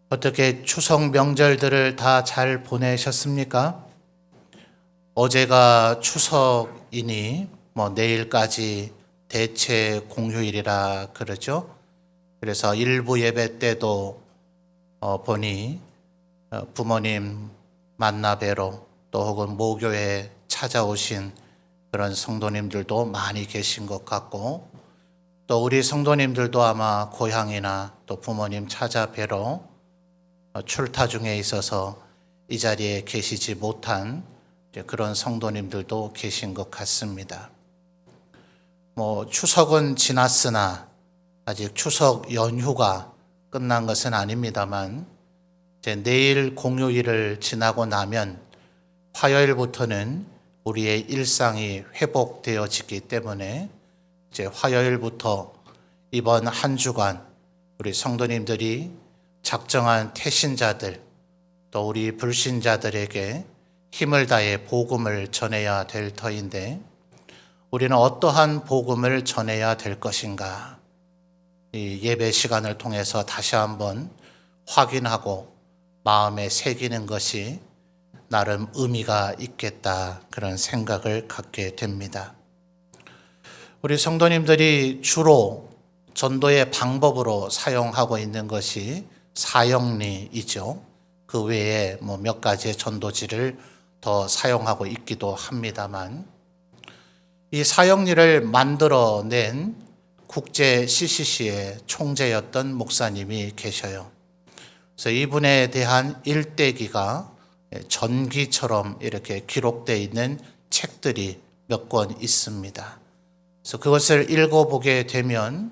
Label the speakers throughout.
Speaker 1: 어떻게 추석 명절들을 다 잘 보내셨습니까? 어제가 추석이니 내일까지 대체 공휴일이라 그러죠. 그래서 일부 예배 때도 보니 부모님 만나 뵈러 또 혹은 모교에 찾아오신 그런 성도님들도 많이 계신 것 같고, 또 우리 성도님들도 아마 고향이나 또 부모님 찾아 뵈러 출타 중에 있어서 이 자리에 계시지 못한 그런 성도님들도 계신 것 같습니다. 추석은 지났으나 아직 추석 연휴가 끝난 것은 아닙니다만, 이제 내일 공휴일을 지나고 나면 화요일부터는 우리의 일상이 회복되어지기 때문에 이제 화요일부터 이번 한 주간 우리 성도님들이 작정한 태신자들 또 우리 불신자들에게 힘을 다해 복음을 전해야 될 터인데, 우리는 어떠한 복음을 전해야 될 것인가, 이 예배 시간을 통해서 다시 한번 확인하고 마음에 새기는 것이 나름 의미가 있겠다, 그런 생각을 갖게 됩니다. 우리 성도님들이 주로 전도의 방법으로 사용하고 있는 것이 사형리이죠. 그 외에 몇 가지의 전도지를 더 사용하고 있기도 합니다만, 이 사형리를 만들어낸 국제 CCC의 총재였던 목사님이 계셔요. 그래서 이분에 대한 일대기가 전기처럼 이렇게 기록되어 있는 책들이 몇 권 있습니다. 그래서 그것을 읽어보게 되면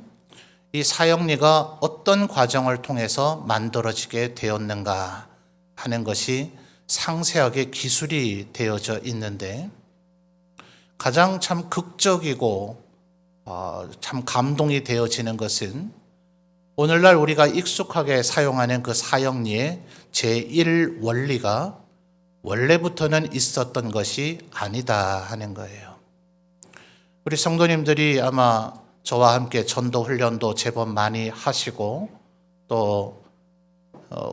Speaker 1: 이 사형리가 어떤 과정을 통해서 만들어지게 되었는가 하는 것이 상세하게 기술이 되어져 있는데, 가장 참 극적이고 참 감동이 되어지는 것은 오늘날 우리가 익숙하게 사용하는 그 사형리의 제1원리가 원래부터는 있었던 것이 아니다 하는 거예요. 우리 성도님들이 아마 저와 함께 전도 훈련도 제법 많이 하시고, 또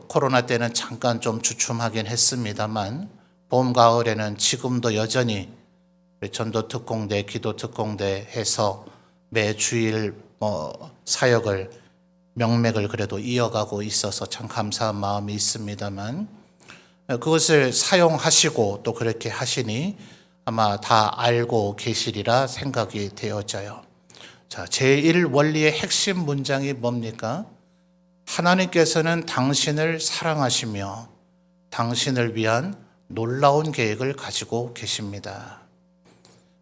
Speaker 1: 코로나 때는 잠깐 좀 주춤하긴 했습니다만 봄, 가을에는 지금도 여전히 전도 특공대, 기도 특공대 해서 매 주일 사역을 명맥을 그래도 이어가고 있어서 참 감사한 마음이 있습니다만, 그것을 사용하시고 또 그렇게 하시니 아마 다 알고 계시리라 생각이 되어져요. 자, 제1원리의 핵심 문장이 뭡니까? 하나님께서는 당신을 사랑하시며 당신을 위한 놀라운 계획을 가지고 계십니다.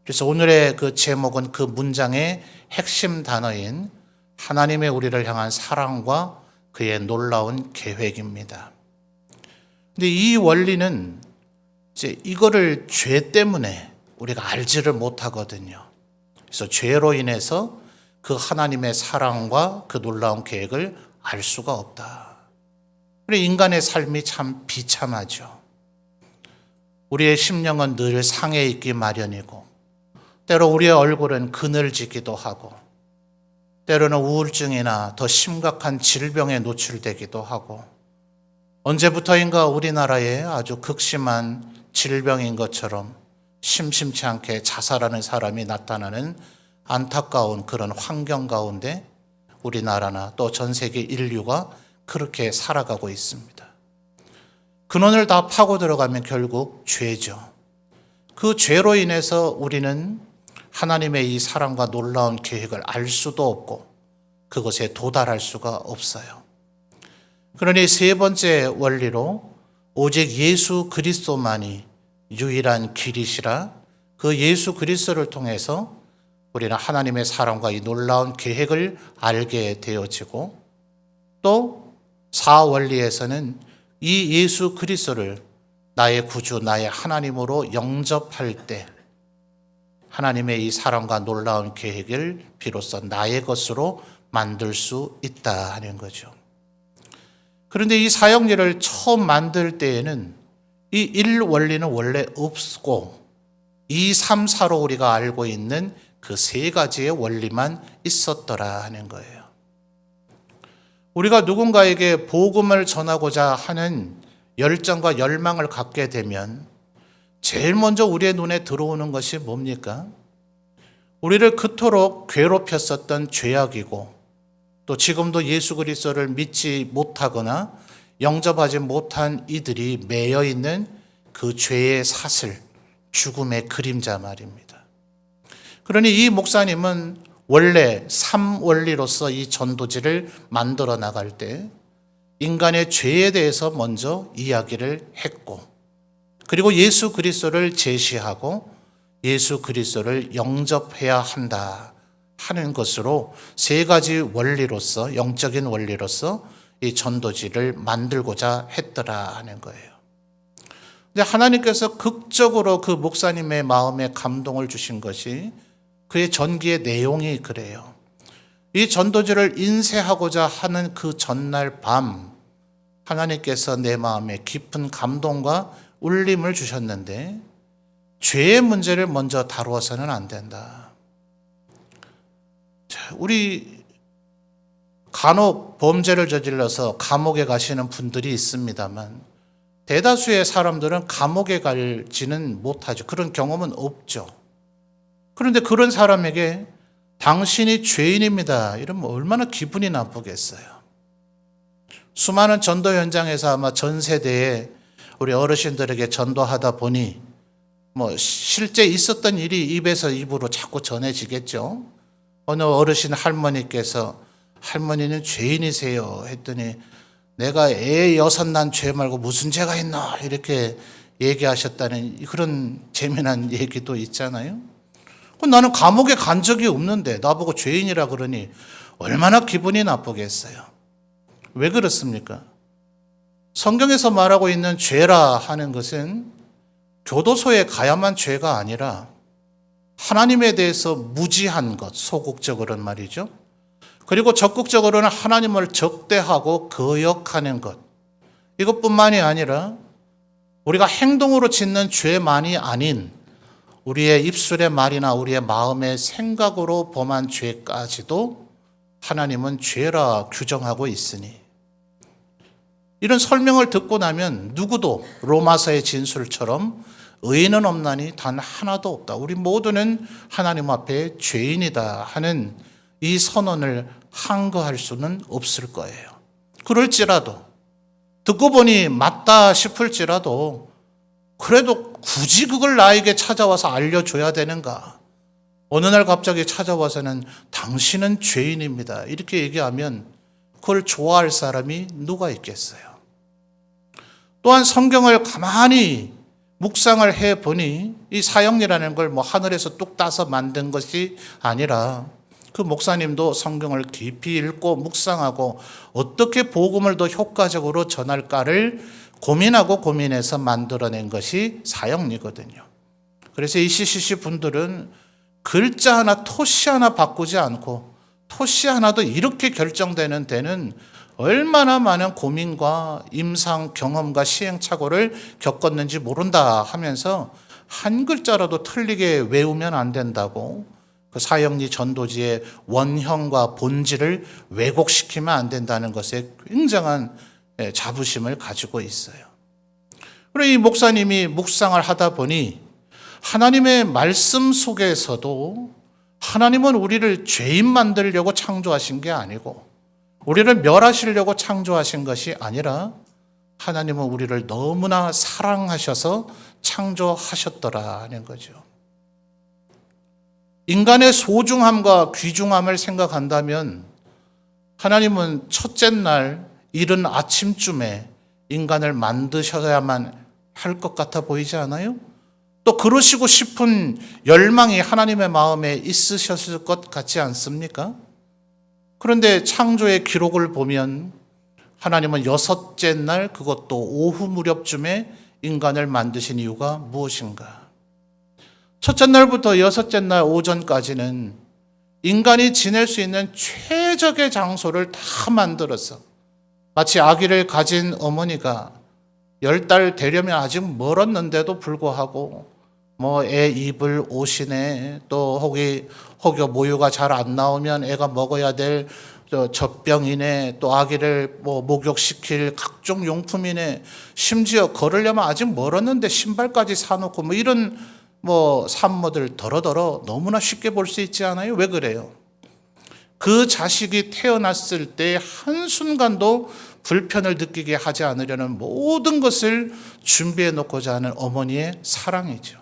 Speaker 1: 그래서 오늘의 그 제목은 그 문장의 핵심 단어인 하나님의 우리를 향한 사랑과 그의 놀라운 계획입니다. 근데 이 원리는 이제 이거를 죄 때문에 우리가 알지를 못하거든요. 그래서 죄로 인해서 그 하나님의 사랑과 그 놀라운 계획을 알 수가 없다. 인간의 삶이 참 비참하죠. 우리의 심령은 늘 상해 있기 마련이고, 때로 우리의 얼굴은 그늘지기도 하고, 때로는 우울증이나 더 심각한 질병에 노출되기도 하고, 언제부터인가 우리나라에 아주 극심한 질병인 것처럼 심심치 않게 자살하는 사람이 나타나는 안타까운 그런 환경 가운데 우리나라나 또 전 세계 인류가 그렇게 살아가고 있습니다. 근원을 다 파고 들어가면 결국 죄죠. 그 죄로 인해서 우리는 하나님의 이 사랑과 놀라운 계획을 알 수도 없고 그것에 도달할 수가 없어요. 그러니 세 번째 원리로 오직 예수 그리스도만이 유일한 길이시라, 그 예수 그리스도를 통해서 우리는 하나님의 사랑과 이 놀라운 계획을 알게 되어지고, 또 4원리에서는 이 예수 그리스도를 나의 구주, 나의 하나님으로 영접할 때 하나님의 이 사랑과 놀라운 계획을 비로소 나의 것으로 만들 수 있다 하는 거죠. 그런데 이 사형리를 처음 만들 때에는 이 1원리는 원래 없고 2, 3, 4로 우리가 알고 있는 그 세 가지의 원리만 있었더라 하는 거예요. 우리가 누군가에게 복음을 전하고자 하는 열정과 열망을 갖게 되면 제일 먼저 우리의 눈에 들어오는 것이 뭡니까? 우리를 그토록 괴롭혔었던 죄악이고 또 지금도 예수 그리스도를 믿지 못하거나 영접하지 못한 이들이 매여 있는 그 죄의 사슬, 죽음의 그림자 말입니다. 그러니 이 목사님은 원래 삼원리로서 이 전도지를 만들어 나갈 때 인간의 죄에 대해서 먼저 이야기를 했고, 그리고 예수 그리스도를 제시하고 예수 그리스도를 영접해야 한다 하는 것으로 세 가지 원리로서, 영적인 원리로서 이 전도지를 만들고자 했더라 하는 거예요. 근데 하나님께서 극적으로 그 목사님의 마음에 감동을 주신 것이 그의 전기의 내용이 그래요. 이 전도지를 인쇄하고자 하는 그 전날 밤 하나님께서 내 마음에 깊은 감동과 울림을 주셨는데 죄의 문제를 먼저 다루어서는 안 된다. 자, 우리 간혹 범죄를 저질러서 감옥에 가시는 분들이 있습니다만 대다수의 사람들은 감옥에 갈지는 못하죠. 그런 경험은 없죠. 그런데 그런 사람에게 당신이 죄인입니다 이러면 얼마나 기분이 나쁘겠어요. 수많은 전도 현장에서 아마 전 세대에 우리 어르신들에게 전도하다 보니 실제 있었던 일이 입에서 입으로 자꾸 전해지겠죠. 어느 어르신 할머니께서 할머니는 죄인이세요 했더니 내가 애 여섯 난 죄 말고 무슨 죄가 있나 이렇게 얘기하셨다는 그런 재미난 얘기도 있잖아요. 나는 감옥에 간 적이 없는데 나보고 죄인이라 그러니 얼마나 기분이 나쁘겠어요. 왜 그렇습니까? 성경에서 말하고 있는 죄라 하는 것은 교도소에 가야만 죄가 아니라 하나님에 대해서 무지한 것, 소극적으로는 말이죠. 그리고 적극적으로는 하나님을 적대하고 거역하는 것. 이것뿐만이 아니라 우리가 행동으로 짓는 죄만이 아닌 우리의 입술의 말이나 우리의 마음의 생각으로 범한 죄까지도 하나님은 죄라 규정하고 있으니 이런 설명을 듣고 나면 누구도 로마서의 진술처럼 의인은 없나니 단 하나도 없다. 우리 모두는 하나님 앞에 죄인이다 하는 이 선언을 항거할 수는 없을 거예요. 그럴지라도 듣고 보니 맞다 싶을지라도 그래도 굳이 그걸 나에게 찾아와서 알려줘야 되는가? 어느 날 갑자기 찾아와서는 당신은 죄인입니다 이렇게 얘기하면 그걸 좋아할 사람이 누가 있겠어요? 또한 성경을 가만히 묵상을 해보니 이 사형리라는 걸 하늘에서 뚝 따서 만든 것이 아니라 그 목사님도 성경을 깊이 읽고 묵상하고 어떻게 복음을 더 효과적으로 전할까를 고민하고 고민해서 만들어낸 것이 사형리거든요. 그래서 이 CCC 분들은 글자 하나, 토시 하나 바꾸지 않고 토시 하나도 이렇게 결정되는 데는 얼마나 많은 고민과 임상 경험과 시행착오를 겪었는지 모른다 하면서 한 글자라도 틀리게 외우면 안 된다고 그 사형리 전도지의 원형과 본질을 왜곡시키면 안 된다는 것에 굉장한 자부심을 가지고 있어요. 그리고 이 목사님이 묵상을 하다 보니 하나님의 말씀 속에서도 하나님은 우리를 죄인 만들려고 창조하신 게 아니고 우리를 멸하시려고 창조하신 것이 아니라 하나님은 우리를 너무나 사랑하셔서 창조하셨더라 하는 거죠. 인간의 소중함과 귀중함을 생각한다면 하나님은 첫째 날 이른 아침쯤에 인간을 만드셔야만 할 것 같아 보이지 않아요? 또 그러시고 싶은 열망이 하나님의 마음에 있으셨을 것 같지 않습니까? 그런데 창조의 기록을 보면 하나님은 여섯째 날 그것도 오후 무렵쯤에 인간을 만드신 이유가 무엇인가? 첫째 날부터 여섯째 날 오전까지는 인간이 지낼 수 있는 최적의 장소를 다 만들어서 마치 아기를 가진 어머니가 10달 되려면 아직 멀었는데도 불구하고 애 입을 옷이네 또 혹여 모유가 잘 안 나오면 애가 먹어야 될 젖병이네, 또 아기를 목욕시킬 각종 용품이네, 심지어 걸으려면 아직 멀었는데 신발까지 사놓고 이런 산모들 더러더러 너무나 쉽게 볼 수 있지 않아요? 왜 그래요? 그 자식이 태어났을 때 한순간도 불편을 느끼게 하지 않으려는 모든 것을 준비해 놓고자 하는 어머니의 사랑이죠.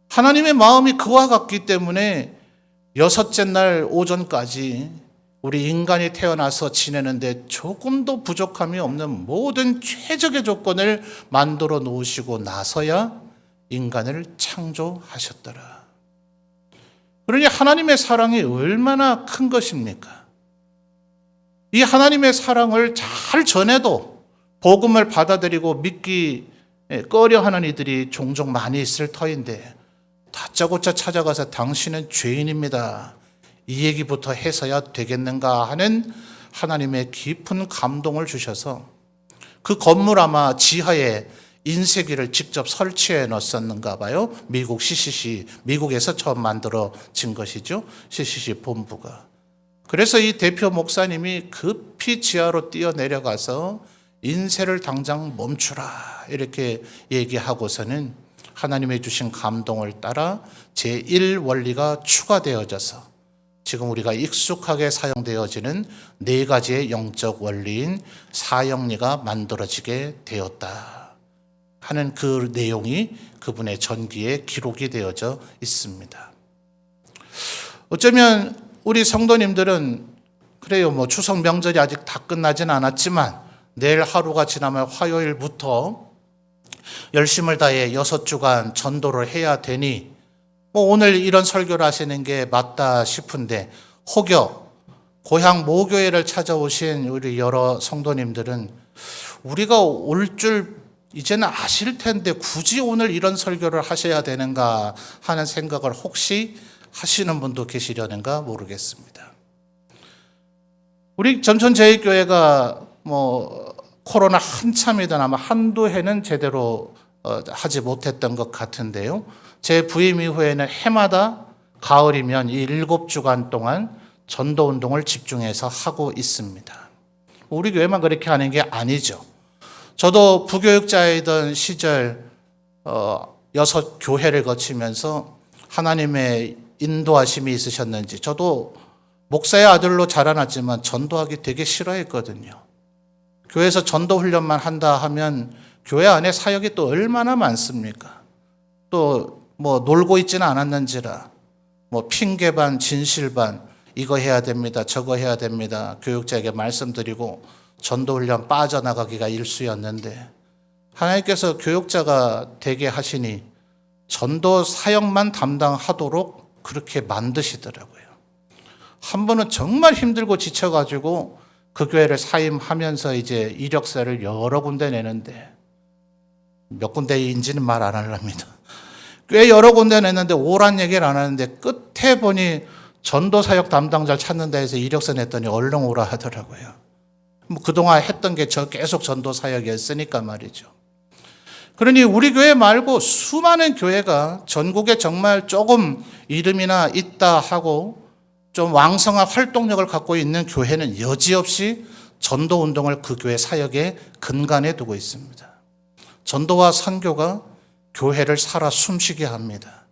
Speaker 1: 하나님의 마음이 그와 같기 때문에 여섯째 날 오전까지 우리 인간이 태어나서 지내는데 조금도 부족함이 없는 모든 최적의 조건을 만들어 놓으시고 나서야 인간을 창조하셨더라. 그러니 하나님의 사랑이 얼마나 큰 것입니까? 이 하나님의 사랑을 잘 전해도 복음을 받아들이고 믿기 꺼려하는 이들이 종종 많이 있을 터인데, 다짜고짜 찾아가서 당신은 죄인입니다, 이 얘기부터 해서야 되겠는가 하는 하나님의 깊은 감동을 주셔서 그 건물 아마 지하에 인쇄기를 직접 설치해 놨었는가 봐요. 미국 CCC, 미국에서 처음 만들어진 것이죠. CCC 본부가. 그래서 이 대표 목사님이 급히 지하로 뛰어내려가서 인쇄를 당장 멈추라 이렇게 얘기하고서는 하나님의 주신 감동을 따라 제1원리가 추가되어져서 지금 우리가 익숙하게 사용되어지는 네 가지의 영적 원리인 사형리가 만들어지게 되었다 하는 그 내용이 그분의 전기에 기록이 되어져 있습니다. 어쩌면 우리 성도님들은 그래요, 추석 명절이 아직 다 끝나진 않았지만 내일 하루가 지나면 화요일부터 열심을 다해 6주간 전도를 해야 되니 오늘 이런 설교를 하시는 게 맞다 싶은데, 혹여 고향 모교회를 찾아오신 우리 여러 성도님들은 우리가 올 줄 이제는 아실 텐데 굳이 오늘 이런 설교를 하셔야 되는가 하는 생각을 혹시 하시는 분도 계시려는가 모르겠습니다. 우리 전천제일교회가 코로나 한참이던 아마 한두 해는 제대로 하지 못했던 것 같은데요. 제 부임 이후에는 해마다 가을이면 이 7주간 동안 전도운동을 집중해서 하고 있습니다. 우리 교회만 그렇게 하는 게 아니죠. 저도 부교육자이던 시절 6교회를 거치면서 하나님의 인도하심이 있으셨는지 저도 목사의 아들로 자라났지만 전도하기 되게 싫어했거든요. 교회에서 전도 훈련만 한다 하면 교회 안에 사역이 또 얼마나 많습니까? 또 놀고 있지는 않았는지라 핑계반 진실반 이거 해야 됩니다, 저거 해야 됩니다 교육자에게 말씀드리고 전도훈련 빠져나가기가 일쑤였는데, 하나님께서 교육자가 되게 하시니 전도 사역만 담당하도록 그렇게 만드시더라고요. 한 번은 정말 힘들고 지쳐가지고 그 교회를 사임하면서 이제 이력서를 여러 군데 내는데, 몇 군데인지는 말 안 하랍니다. 꽤 여러 군데 냈는데 오란 얘기를 안 하는데 끝에 보니 전도사역 담당자를 찾는다 해서 이력서 냈더니 얼른 오라 하더라고요. 그동안 했던 게 저 계속 전도사역이었으니까 말이죠. 그러니 우리 교회 말고 수많은 교회가 전국에 정말 조금 이름이나 있다 하고 좀 왕성한 활동력을 갖고 있는 교회는 여지없이 전도운동을 그 교회 사역의 근간에 두고 있습니다. 전도와 선교가 교회를 살아 숨쉬게 합니다.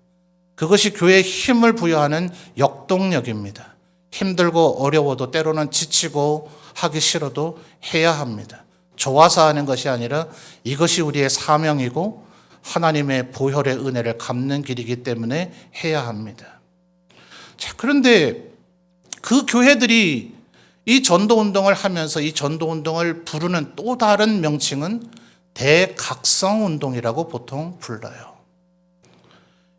Speaker 1: 그것이 교회에 힘을 부여하는 역동력입니다. 힘들고 어려워도 때로는 지치고 하기 싫어도 해야 합니다. 좋아서 하는 것이 아니라 이것이 우리의 사명이고 하나님의 보혈의 은혜를 갚는 길이기 때문에 해야 합니다. 자, 그런데 그 교회들이 이 전도운동을 하면서 이 전도운동을 부르는 또 다른 명칭은 대각성운동이라고 보통 불러요.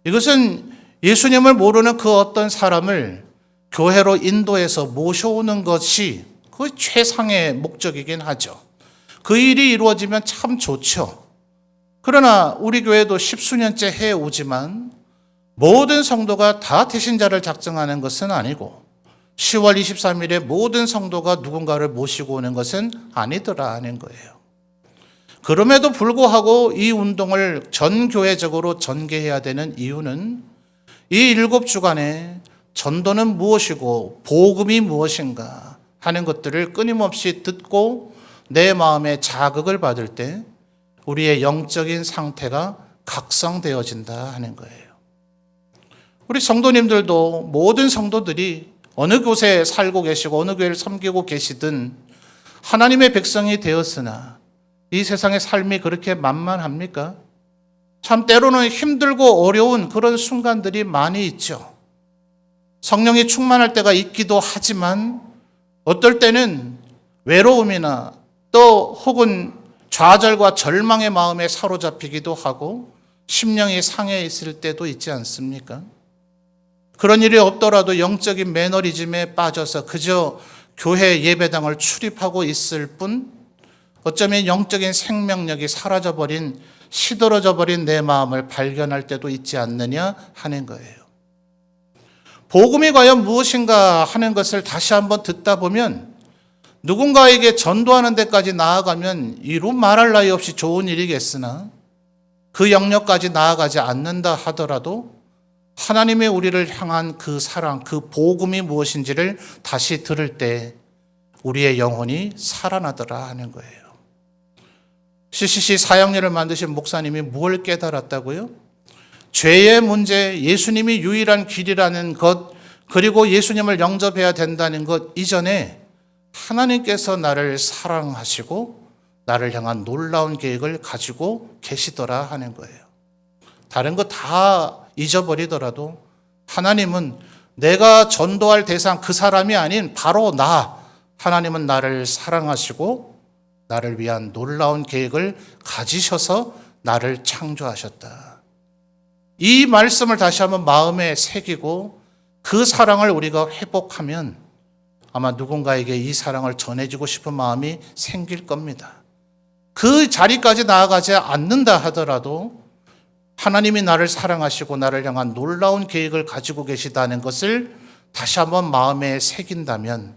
Speaker 1: 이것은 예수님을 모르는 그 어떤 사람을 교회로 인도해서 모셔오는 것이 그 최상의 목적이긴 하죠. 그 일이 이루어지면 참 좋죠. 그러나 우리 교회도 10수년째 해오지만 모든 성도가 다 대신자를 작정하는 것은 아니고 10월 23일에 모든 성도가 누군가를 모시고 오는 것은 아니더라 하는 거예요. 그럼에도 불구하고 이 운동을 전교회적으로 전개해야 되는 이유는 이 7주간에 전도는 무엇이고 복음이 무엇인가 하는 것들을 끊임없이 듣고 내 마음에 자극을 받을 때 우리의 영적인 상태가 각성되어진다 하는 거예요. 우리 성도님들도 모든 성도들이 어느 곳에 살고 계시고 어느 교회를 섬기고 계시든 하나님의 백성이 되었으나 이 세상의 삶이 그렇게 만만합니까? 참 때로는 힘들고 어려운 그런 순간들이 많이 있죠. 성령이 충만할 때가 있기도 하지만 어떨 때는 외로움이나 또 혹은 좌절과 절망의 마음에 사로잡히기도 하고 심령이 상해 있을 때도 있지 않습니까? 그런 일이 없더라도 영적인 매너리즘에 빠져서 그저 교회 예배당을 출입하고 있을 뿐 어쩌면 영적인 생명력이 사라져버린 시들어져버린 내 마음을 발견할 때도 있지 않느냐 하는 거예요. 복음이 과연 무엇인가 하는 것을 다시 한번 듣다 보면 누군가에게 전도하는 데까지 나아가면 이루 말할 나위 없이 좋은 일이겠으나 그 영역까지 나아가지 않는다 하더라도 하나님의 우리를 향한 그 사랑, 그 복음이 무엇인지를 다시 들을 때 우리의 영혼이 살아나더라 하는 거예요. CCC 사형리를 만드신 목사님이 뭘 깨달았다고요? 죄의 문제, 예수님이 유일한 길이라는 것, 그리고 예수님을 영접해야 된다는 것 이전에 하나님께서 나를 사랑하시고 나를 향한 놀라운 계획을 가지고 계시더라 하는 거예요. 다른 거 다 잊어버리더라도 하나님은 내가 전도할 대상 그 사람이 아닌 바로 나, 하나님은 나를 사랑하시고 나를 위한 놀라운 계획을 가지셔서 나를 창조하셨다. 이 말씀을 다시 한번 마음에 새기고 그 사랑을 우리가 회복하면 아마 누군가에게 이 사랑을 전해주고 싶은 마음이 생길 겁니다. 그 자리까지 나아가지 않는다 하더라도 하나님이 나를 사랑하시고 나를 향한 놀라운 계획을 가지고 계시다는 것을 다시 한번 마음에 새긴다면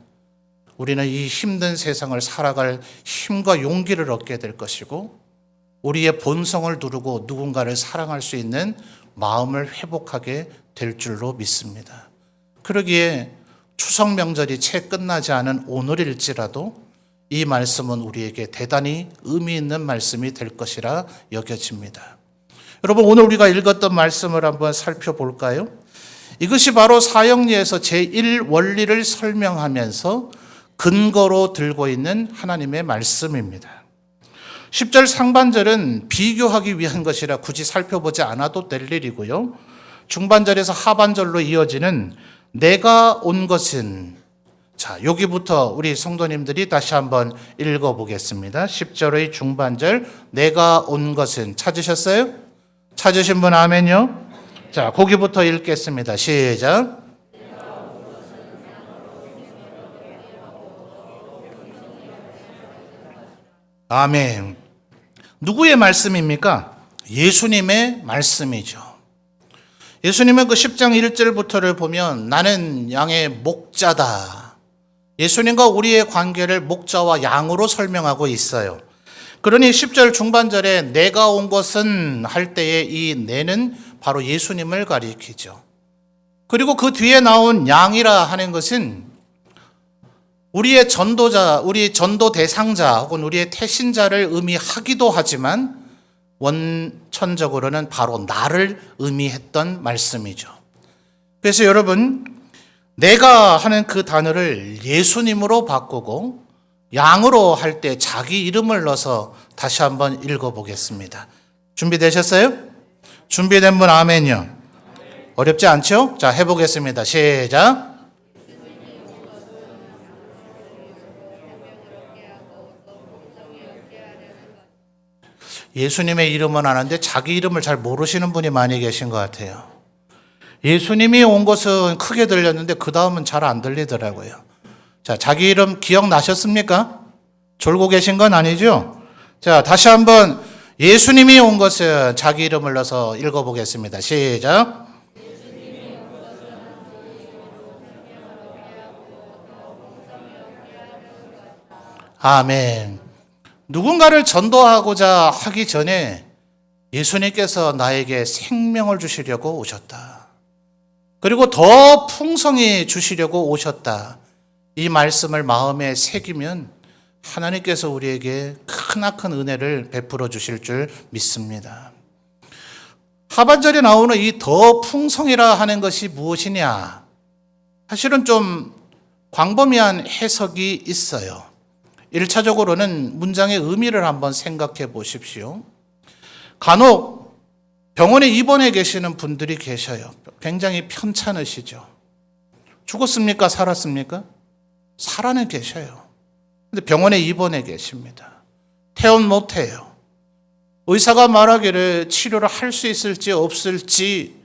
Speaker 1: 우리는 이 힘든 세상을 살아갈 힘과 용기를 얻게 될 것이고 우리의 본성을 누르고 누군가를 사랑할 수 있는 마음을 회복하게 될 줄로 믿습니다. 그러기에 추석 명절이 채 끝나지 않은 오늘일지라도 이 말씀은 우리에게 대단히 의미 있는 말씀이 될 것이라 여겨집니다. 여러분, 오늘 우리가 읽었던 말씀을 한번 살펴볼까요? 이것이 바로 사형리에서 제1원리를 설명하면서 근거로 들고 있는 하나님의 말씀입니다. 10절 상반절은 비교하기 위한 것이라 굳이 살펴보지 않아도 될 일이고요. 중반절에서 하반절로 이어지는 내가 온 것은, 자, 여기부터 우리 성도님들이 다시 한번 읽어보겠습니다. 10절의 중반절, 내가 온 것은 찾으셨어요? 찾으신 분 아멘요? 자, 거기부터 읽겠습니다. 시작. 아멘. 누구의 말씀입니까? 예수님의 말씀이죠. 예수님은 그 10장 1절부터를 보면 나는 양의 목자다. 예수님과 우리의 관계를 목자와 양으로 설명하고 있어요. 그러니 10절 중반절에 내가 온 것은 할 때에 이 내는 바로 예수님을 가리키죠. 그리고 그 뒤에 나온 양이라 하는 것은 우리의 전도자, 우리 전도 대상자 혹은 우리의 태신자를 의미하기도 하지만 원천적으로는 바로 나를 의미했던 말씀이죠. 그래서 여러분, 내가 하는 그 단어를 예수님으로 바꾸고 양으로 할 때 자기 이름을 넣어서 다시 한번 읽어보겠습니다. 준비되셨어요? 준비된 분 아멘요. 어렵지 않죠? 자, 해보겠습니다. 시작. 예수님의 이름은 아는데 자기 이름을 잘 모르시는 분이 많이 계신 것 같아요. 예수님이 온 것은 크게 들렸는데 그 다음은 잘 안 들리더라고요. 자, 자기 이름 기억나셨습니까? 졸고 계신 건 아니죠? 자, 다시 한번 예수님이 온 것은 자기 이름을 넣어서 읽어보겠습니다. 시작. 아멘. 누군가를 전도하고자 하기 전에 예수님께서 나에게 생명을 주시려고 오셨다. 그리고 더 풍성히 주시려고 오셨다. 이 말씀을 마음에 새기면 하나님께서 우리에게 크나큰 은혜를 베풀어 주실 줄 믿습니다. 하반절에 나오는 이 더 풍성이라 하는 것이 무엇이냐? 사실은 좀 광범위한 해석이 있어요. 1차적으로는 문장의 의미를 한번 생각해 보십시오. 간혹 병원에 입원해 계시는 분들이 계셔요. 굉장히 편찮으시죠. 죽었습니까? 살았습니까? 살아는 계셔요. 근데 병원에 입원해 계십니다. 퇴원 못해요. 의사가 말하기를 치료를 할 수 있을지 없을지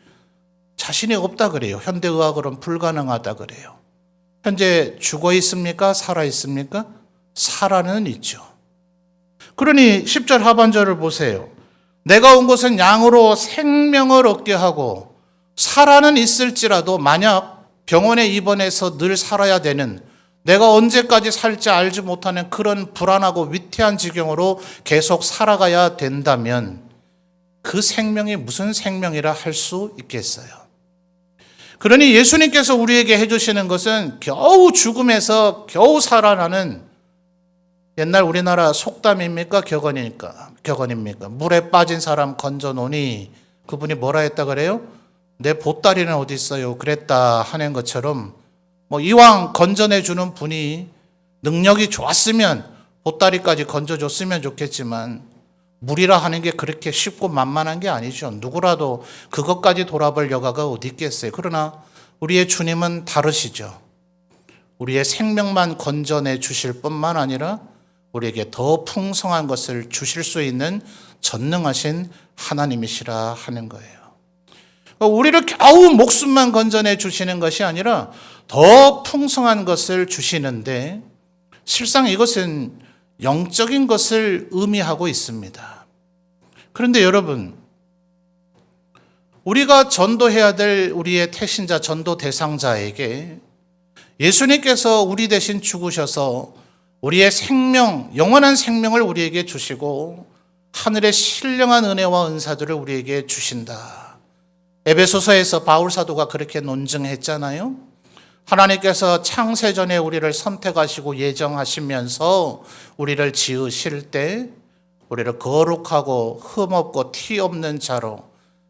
Speaker 1: 자신이 없다 그래요. 현대의학으로는 불가능하다 그래요. 현재 죽어 있습니까? 살아 있습니까? 살아는 있죠. 그러니 10절 하반절을 보세요. 내가 온 것은 양으로 생명을 얻게 하고 살아는 있을지라도 만약 병원에 입원해서 늘 살아야 되는, 내가 언제까지 살지 알지 못하는 그런 불안하고 위태한 지경으로 계속 살아가야 된다면 그 생명이 무슨 생명이라 할 수 있겠어요. 그러니 예수님께서 우리에게 해주시는 것은 겨우 죽음에서 겨우 살아나는, 옛날 우리나라 속담입니까? 격언입니까? 물에 빠진 사람 건져놓으니, 그분이 뭐라 했다 그래요? 내 보따리는 어디 있어요? 그랬다 하는 것처럼, 이왕 건져내 주는 분이 능력이 좋았으면 보따리까지 건져줬으면 좋겠지만, 물이라 하는 게 그렇게 쉽고 만만한 게 아니죠. 누구라도 그것까지 돌아볼 여가가 어디 있겠어요. 그러나 우리의 주님은 다르시죠. 우리의 생명만 건져내 주실 뿐만 아니라 우리에게 더 풍성한 것을 주실 수 있는 전능하신 하나님이시라 하는 거예요. 우리를 겨우 목숨만 건져내 주시는 것이 아니라 더 풍성한 것을 주시는데, 실상 이것은 영적인 것을 의미하고 있습니다. 그런데 여러분, 우리가 전도해야 될 우리의 태신자, 전도 대상자에게 예수님께서 우리 대신 죽으셔서 우리의 생명, 영원한 생명을 우리에게 주시고 하늘의 신령한 은혜와 은사들을 우리에게 주신다. 에베소서에서 바울 사도가 그렇게 논증했잖아요. 하나님께서 창세전에 우리를 선택하시고 예정하시면서 우리를 지으실 때 우리를 거룩하고 흠없고 티 없는 자로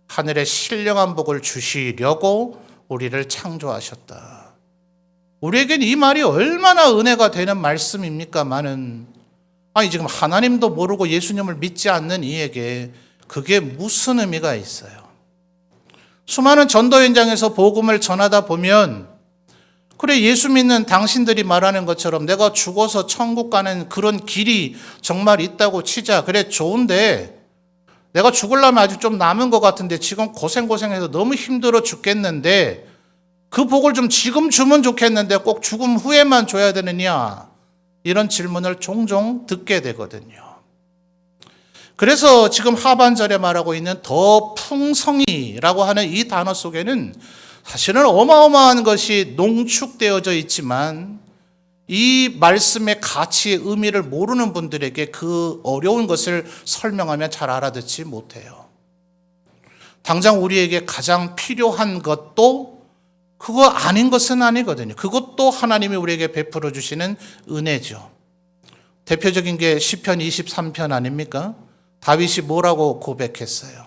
Speaker 1: 하늘의 신령한 복을 주시려고 우리를 창조하셨다. 우리에겐 이 말이 얼마나 은혜가 되는 말씀입니까마는, 지금 하나님도 모르고 예수님을 믿지 않는 이에게 그게 무슨 의미가 있어요? 수많은 전도 현장에서 복음을 전하다 보면, 그래, 예수 믿는 당신들이 말하는 것처럼 내가 죽어서 천국 가는 그런 길이 정말 있다고 치자. 그래, 좋은데 내가 죽으려면 아직 좀 남은 것 같은데 지금 고생해서 너무 힘들어 죽겠는데 그 복을 좀 지금 주면 좋겠는데 꼭 죽음 후에만 줘야 되느냐? 이런 질문을 종종 듣게 되거든요. 그래서 지금 하반절에 말하고 있는 더 풍성이라고 하는 이 단어 속에는 사실은 어마어마한 것이 농축되어져 있지만, 이 말씀의 가치의 의미를 모르는 분들에게 그 어려운 것을 설명하면 잘 알아듣지 못해요. 당장 우리에게 가장 필요한 것도 그거 아닌 것은 아니거든요. 그것도 하나님이 우리에게 베풀어 주시는 은혜죠. 대표적인 게 시편 23편 아닙니까? 다윗이 뭐라고 고백했어요?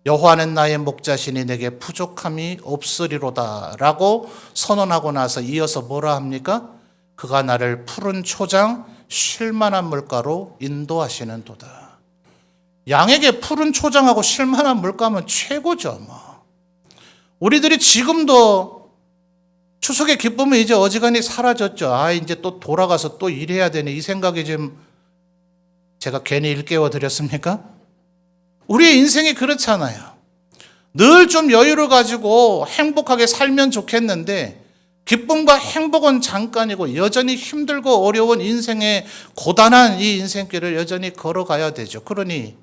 Speaker 1: 여호와는 나의 목자시니 내게 부족함이 없으리로다 라고 선언하고 나서 이어서 뭐라 합니까? 그가 나를 푸른 초장 쉴만한 물가로 인도하시는 도다. 양에게 푸른 초장하고 쉴만한 물가면 최고죠. 우리들이 지금도 추석의 기쁨은 이제 어지간히 사라졌죠. 이제 또 돌아가서 또 일해야 되네, 이 생각이 지금, 제가 괜히 일깨워 드렸습니까? 우리의 인생이 그렇잖아요. 늘 좀 여유를 가지고 행복하게 살면 좋겠는데 기쁨과 행복은 잠깐이고 여전히 힘들고 어려운 인생의 고단한 이 인생길을 여전히 걸어가야 되죠. 그러니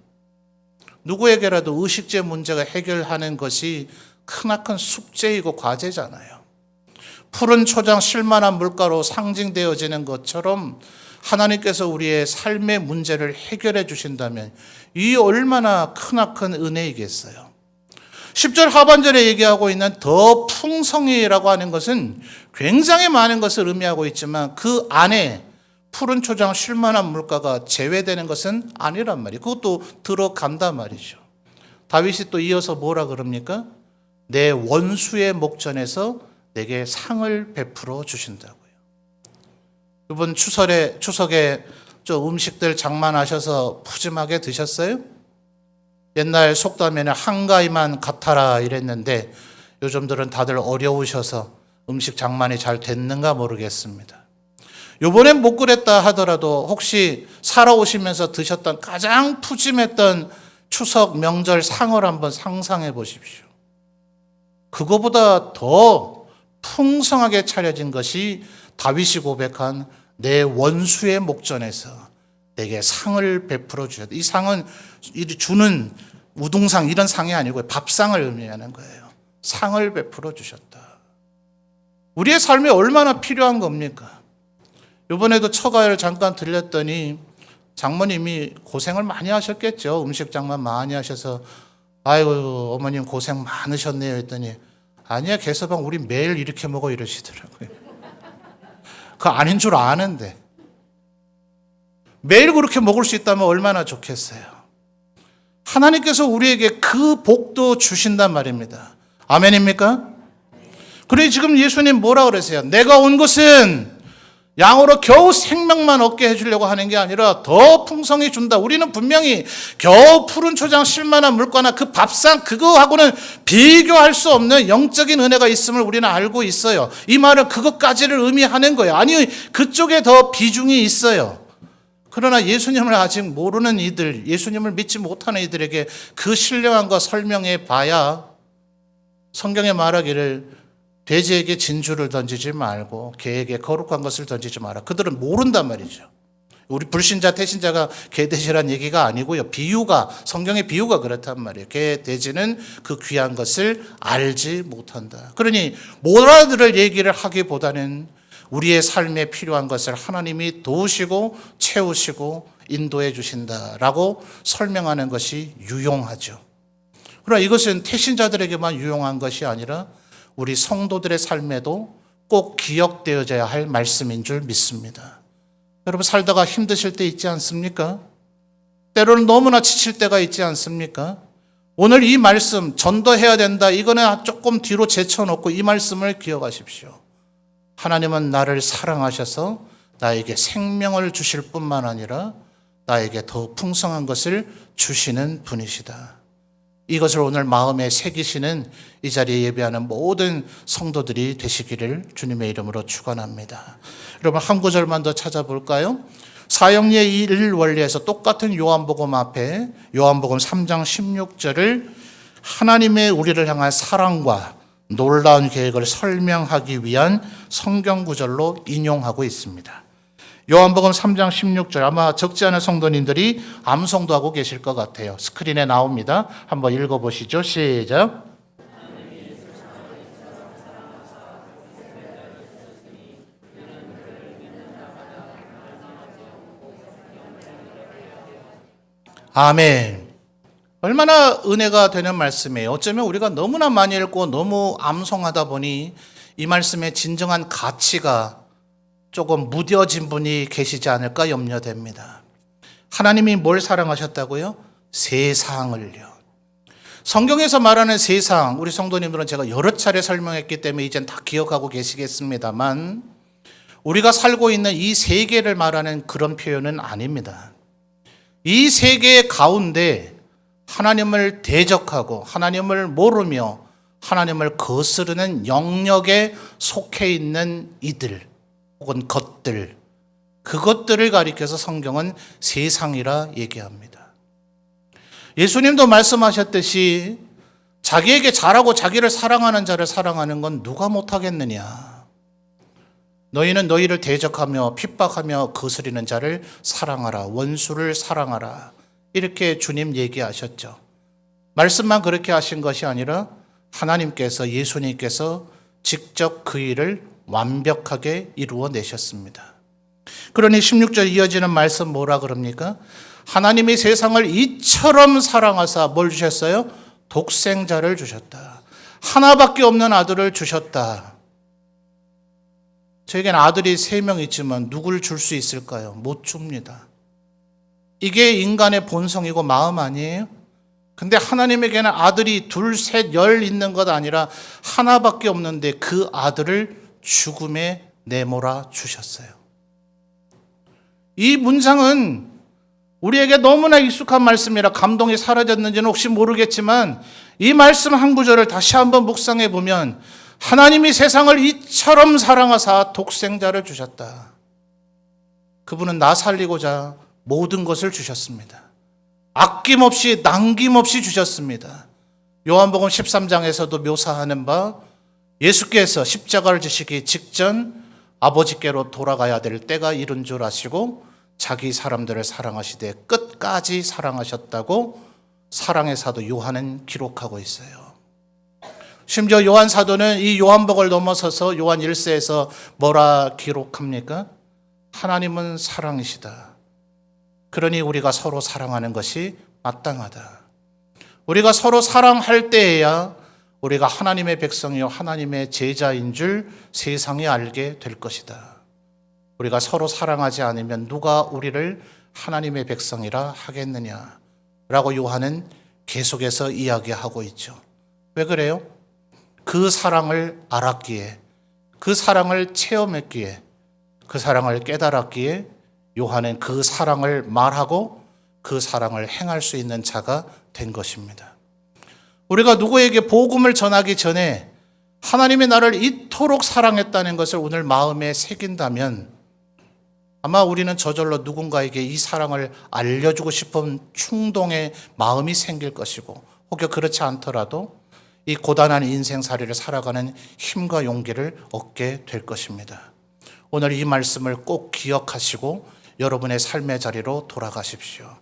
Speaker 1: 누구에게라도 의식주의 문제가 해결하는 것이 크나큰 숙제이고 과제잖아요. 푸른 초장 쉴만한 물가로 상징되어지는 것처럼 하나님께서 우리의 삶의 문제를 해결해 주신다면 이 얼마나 크나큰 은혜이겠어요. 10절 하반절에 얘기하고 있는 더 풍성이라고 하는 것은 굉장히 많은 것을 의미하고 있지만 그 안에 푸른 초장 쉴 만한 물가가 제외되는 것은 아니란 말이에요. 그것도 들어간단 말이죠. 다윗이 또 이어서 뭐라 그럽니까? 내 원수의 목전에서 내게 상을 베풀어 주신다고요. 이번 추석에 좀 음식들 장만하셔서 푸짐하게 드셨어요? 옛날 속담에는 한가위만 같아라 이랬는데 요즘들은 다들 어려우셔서 음식 장만이 잘 됐는가 모르겠습니다. 요번엔 못 그랬다 하더라도 혹시 살아오시면서 드셨던 가장 푸짐했던 추석 명절 상을 한번 상상해 보십시오. 그거보다 더 풍성하게 차려진 것이 다윗이 고백한 내 원수의 목전에서 내게 상을 베풀어 주셨다. 이 상은 주는 우등상 이런 상이 아니고 밥상을 의미하는 거예요. 상을 베풀어 주셨다. 우리의 삶에 얼마나 필요한 겁니까? 이번에도 처가를 잠깐 들렸더니 장모님이 고생을 많이 하셨겠죠. 음식 장만 많이 하셔서 아이고 어머님 고생 많으셨네요 했더니 아니야 개서방 우리 매일 이렇게 먹어 이러시더라고요. 그거 아닌 줄 아는데 매일 그렇게 먹을 수 있다면 얼마나 좋겠어요. 하나님께서 우리에게 그 복도 주신단 말입니다. 아멘입니까? 그래 지금 예수님 뭐라 그러세요? 내가 온 것은 양으로 겨우 생명만 얻게 해주려고 하는 게 아니라 더 풍성히 준다. 우리는 분명히 겨우 푸른 초장 쉴만한 물가나 그 밥상 그거하고는 비교할 수 없는 영적인 은혜가 있음을 우리는 알고 있어요. 이 말은 그것까지를 의미하는 거예요. 아니 그쪽에 더 비중이 있어요. 그러나 예수님을 아직 모르는 이들, 예수님을 믿지 못하는 이들에게 그 신령한 거 설명해 봐야 성경에 말하기를 돼지에게 진주를 던지지 말고 개에게 거룩한 것을 던지지 마라. 그들은 모른단 말이죠. 우리 불신자 태신자가 개 돼지란 얘기가 아니고요. 비유가 성경의 비유가 그렇단 말이에요. 개 돼지는 그 귀한 것을 알지 못한다. 그러니 못 알아들을 얘기를 하기보다는 우리의 삶에 필요한 것을 하나님이 도우시고 채우시고 인도해 주신다라고 설명하는 것이 유용하죠. 그러나 이것은 태신자들에게만 유용한 것이 아니라 우리 성도들의 삶에도 꼭 기억되어져야 할 말씀인 줄 믿습니다. 여러분 살다가 힘드실 때 있지 않습니까? 때로는 너무나 지칠 때가 있지 않습니까? 오늘 이 말씀 전도해야 된다. 이거는 조금 뒤로 제쳐놓고 이 말씀을 기억하십시오. 하나님은 나를 사랑하셔서 나에게 생명을 주실 뿐만 아니라 나에게 더 풍성한 것을 주시는 분이시다. 이것을 오늘 마음에 새기시는 이 자리에 예배하는 모든 성도들이 되시기를 주님의 이름으로 축원합니다. 여러분 한 구절만 더 찾아볼까요? 사형리의 일 원리에서 똑같은 요한복음 앞에 요한복음 3장 16절을 하나님의 우리를 향한 사랑과 놀라운 계획을 설명하기 위한 성경 구절로 인용하고 있습니다. 요한복음 3장 16절 아마 적지 않은 성도님들이 암송도 하고 계실 것 같아요. 스크린에 나옵니다. 한번 읽어보시죠. 시작. 아멘. 얼마나 은혜가 되는 말씀이에요. 어쩌면 우리가 너무나 많이 읽고 너무 암송하다 보니 이 말씀의 진정한 가치가 조금 무뎌진 분이 계시지 않을까 염려됩니다. 하나님이 뭘 사랑하셨다고요? 세상을요. 성경에서 말하는 세상, 우리 성도님들은 제가 여러 차례 설명했기 때문에 이젠 다 기억하고 계시겠습니다만 우리가 살고 있는 이 세계를 말하는 그런 표현은 아닙니다. 이 세계 가운데 하나님을 대적하고 하나님을 모르며 하나님을 거스르는 영역에 속해 있는 이들 혹은 것들, 그것들을 가리켜서 성경은 세상이라 얘기합니다. 예수님도 말씀하셨듯이 자기에게 잘하고 자기를 사랑하는 자를 사랑하는 건 누가 못하겠느냐. 너희는 너희를 대적하며 핍박하며 거스리는 자를 사랑하라. 원수를 사랑하라. 이렇게 주님 얘기하셨죠. 말씀만 그렇게 하신 것이 아니라 하나님께서 예수님께서 직접 그 일을 완벽하게 이루어내셨습니다. 그러니 16절 이어지는 말씀 뭐라 그럽니까? 하나님이 세상을 이처럼 사랑하사 뭘 주셨어요? 독생자를 주셨다. 하나밖에 없는 아들을 주셨다. 저에게는 아들이 3명 있지만 누굴 줄 수 있을까요? 못 줍니다. 이게 인간의 본성이고 마음 아니에요? 근데 하나님에게는 아들이 2, 3, 10 있는 것 아니라 하나밖에 없는데 그 아들을 죽음에 내몰아 주셨어요. 이 문장은 우리에게 너무나 익숙한 말씀이라 감동이 사라졌는지는 혹시 모르겠지만 이 말씀 한 구절을 다시 한번 묵상해 보면 하나님이 세상을 이처럼 사랑하사 독생자를 주셨다. 그분은 나 살리고자 모든 것을 주셨습니다. 아낌없이 남김없이 주셨습니다. 요한복음 13장에서도 묘사하는 바 예수께서 십자가를 지시기 직전 아버지께로 돌아가야 될 때가 이른 줄 아시고 자기 사람들을 사랑하시되 끝까지 사랑하셨다고 사랑의 사도 요한은 기록하고 있어요. 심지어 요한 사도는 이 요한복을 넘어서서 요한 1세에서 뭐라 기록합니까? 하나님은 사랑이시다. 그러니 우리가 서로 사랑하는 것이 마땅하다. 우리가 서로 사랑할 때에야 우리가 하나님의 백성이요 하나님의 제자인 줄 세상이 알게 될 것이다. 우리가 서로 사랑하지 않으면 누가 우리를 하나님의 백성이라 하겠느냐라고 요한은 계속해서 이야기하고 있죠. 왜 그래요? 그 사랑을 알았기에, 그 사랑을 체험했기에, 그 사랑을 깨달았기에 요한은 그 사랑을 말하고 그 사랑을 행할 수 있는 자가 된 것입니다. 우리가 누구에게 복음을 전하기 전에 하나님이 나를 이토록 사랑했다는 것을 오늘 마음에 새긴다면 아마 우리는 저절로 누군가에게 이 사랑을 알려주고 싶은 충동의 마음이 생길 것이고, 혹여 그렇지 않더라도 이 고단한 인생살이를 살아가는 힘과 용기를 얻게 될 것입니다. 오늘 이 말씀을 꼭 기억하시고 여러분의 삶의 자리로 돌아가십시오.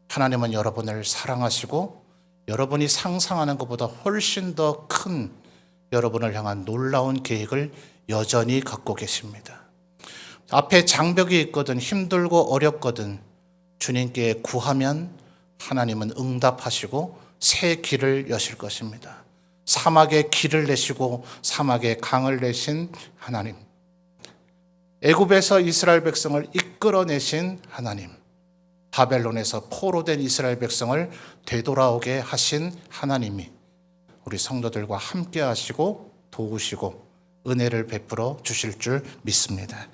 Speaker 1: 하나님은 여러분을 사랑하시고 여러분이 상상하는 것보다 훨씬 더 큰 여러분을 향한 놀라운 계획을 여전히 갖고 계십니다. 앞에 장벽이 있거든 힘들고 어렵거든 주님께 구하면 하나님은 응답하시고 새 길을 여실 것입니다. 사막에 길을 내시고 사막에 강을 내신 하나님, 애굽에서 이스라엘 백성을 이끌어내신 하나님, 바벨론에서 포로된 이스라엘 백성을 되돌아오게 하신 하나님이 우리 성도들과 함께 하시고 도우시고 은혜를 베풀어 주실 줄 믿습니다.